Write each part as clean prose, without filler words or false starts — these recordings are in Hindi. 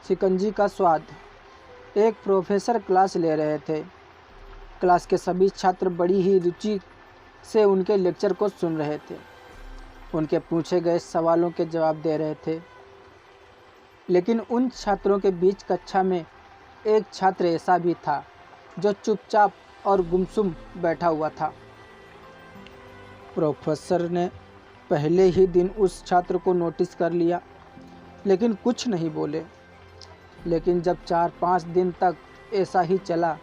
शिकंजी का स्वाद। एक प्रोफेसर क्लास ले रहे थे। क्लास के सभी छात्र बड़ी ही रुचि से उनके लेक्चर को सुन रहे थे। उनके पूछे गए सवालों के जवाब दे रहे थे। लेकिन उन छात्रों के बीच कक्षा में एक छात्र ऐसा भी था जो चुपचाप और गुमसुम बैठा हुआ था। प्रोफेसर ने पहले ही दिन उस छात्र को नोटिस कर लिया, लेकिन कुछ नहीं बोले। लेकिन जब 4-5 दिन तक ऐसा ही चला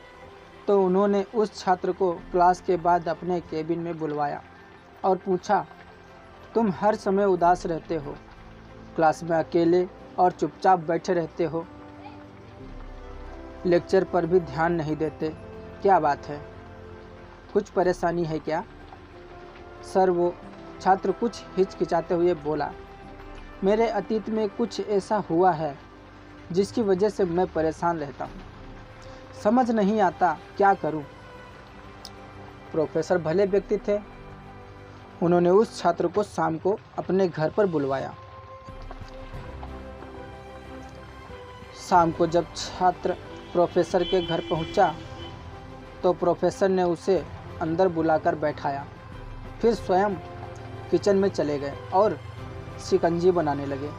तो उन्होंने उस छात्र को क्लास के बाद अपने केबिन में बुलवाया और पूछा, तुम हर समय उदास रहते हो, क्लास में अकेले और चुपचाप बैठे रहते हो, लेक्चर पर भी ध्यान नहीं देते, क्या बात है? कुछ परेशानी है क्या? सर, वो छात्र कुछ हिचकिचाते हुए बोला, मेरे अतीत में कुछ ऐसा हुआ है जिसकी वजह से मैं परेशान रहता हूँ, समझ नहीं आता क्या करूँ। प्रोफेसर भले व्यक्ति थे। उन्होंने उस छात्र को शाम को अपने घर पर बुलवाया। शाम को जब छात्र प्रोफेसर के घर पहुंचा तो प्रोफेसर ने उसे अंदर बुलाकर बैठाया। फिर स्वयं किचन में चले गए और शिकंजी बनाने लगे।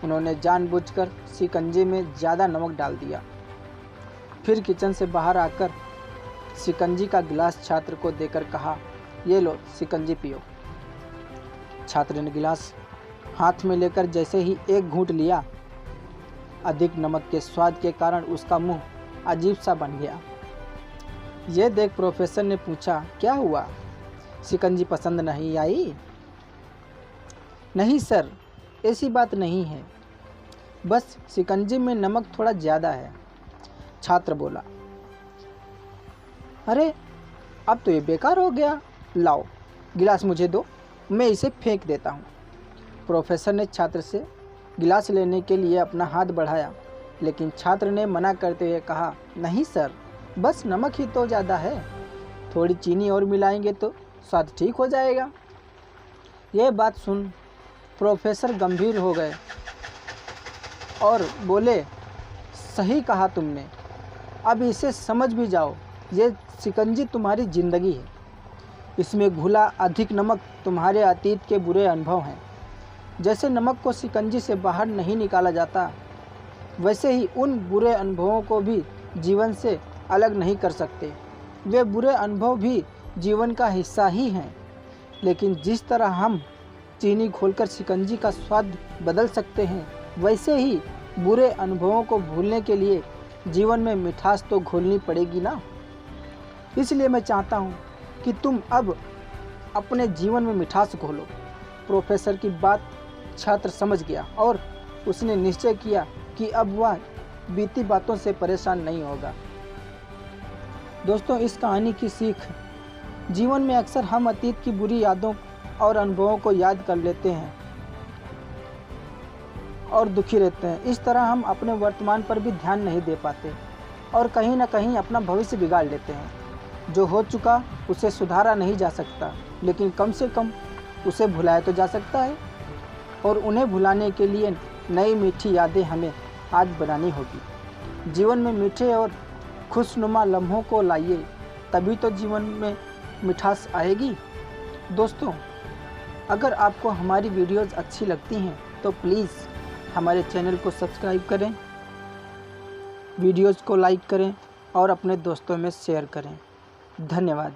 उन्होंने जानबूझकर शिकंजी में ज़्यादा नमक डाल दिया। फिर किचन से बाहर आकर शिकंजी का गिलास छात्र को देकर कहा, ये लो शिकंजी पियो। छात्र ने गिलास हाथ में लेकर जैसे ही एक घूंट लिया, अधिक नमक के स्वाद के कारण उसका मुंह अजीब सा बन गया। यह देख प्रोफेसर ने पूछा, क्या हुआ, शिकंजी पसंद नहीं आई? नहीं सर, ऐसी बात नहीं है, बस शिकंजी में नमक थोड़ा ज़्यादा है, छात्र बोला। अरे, अब तो ये बेकार हो गया, लाओ गिलास मुझे दो, मैं इसे फेंक देता हूँ। प्रोफेसर ने छात्र से गिलास लेने के लिए अपना हाथ बढ़ाया, लेकिन छात्र ने मना करते हुए कहा, नहीं सर, बस नमक ही तो ज़्यादा है, थोड़ी चीनी और मिलाएंगे तो स्वाद ठीक हो जाएगा। यह बात सुन प्रोफेसर गंभीर हो गए और बोले, सही कहा तुमने, अब इसे समझ भी जाओ, ये शिकंजी तुम्हारी ज़िंदगी है, इसमें घुला अधिक नमक तुम्हारे अतीत के बुरे अनुभव हैं। जैसे नमक को शिकंजी से बाहर नहीं निकाला जाता, वैसे ही उन बुरे अनुभवों को भी जीवन से अलग नहीं कर सकते। वे बुरे अनुभव भी जीवन का हिस्सा ही हैं। लेकिन जिस तरह हम चीनी घोलकर शिकंजी का स्वाद बदल सकते हैं, वैसे ही बुरे अनुभवों को भूलने के लिए जीवन में मिठास तो घोलनी पड़ेगी ना। इसलिए मैं चाहता हूँ कि तुम अब अपने जीवन में मिठास घोलो। प्रोफेसर की बात छात्र समझ गया और उसने निश्चय किया कि अब वह बीती बातों से परेशान नहीं होगा। दोस्तों, इस कहानी की सीख, जीवन में अक्सर हम अतीत की बुरी यादों और अनुभवों को याद कर लेते हैं और दुखी रहते हैं। इस तरह हम अपने वर्तमान पर भी ध्यान नहीं दे पाते और कहीं ना कहीं अपना भविष्य बिगाड़ लेते हैं। जो हो चुका उसे सुधारा नहीं जा सकता, लेकिन कम से कम उसे भुलाया तो जा सकता है, और उन्हें भुलाने के लिए नई मीठी यादें हमें आज बनानी होगी। जीवन में मीठे और खुशनुमा लम्हों को लाइए, तभी तो जीवन में मिठास आएगी। दोस्तों, अगर आपको हमारी वीडियोज़ अच्छी लगती हैं तो प्लीज़ हमारे चैनल को सब्सक्राइब करें, वीडियोज़ को लाइक करें और अपने दोस्तों में शेयर करें। धन्यवाद।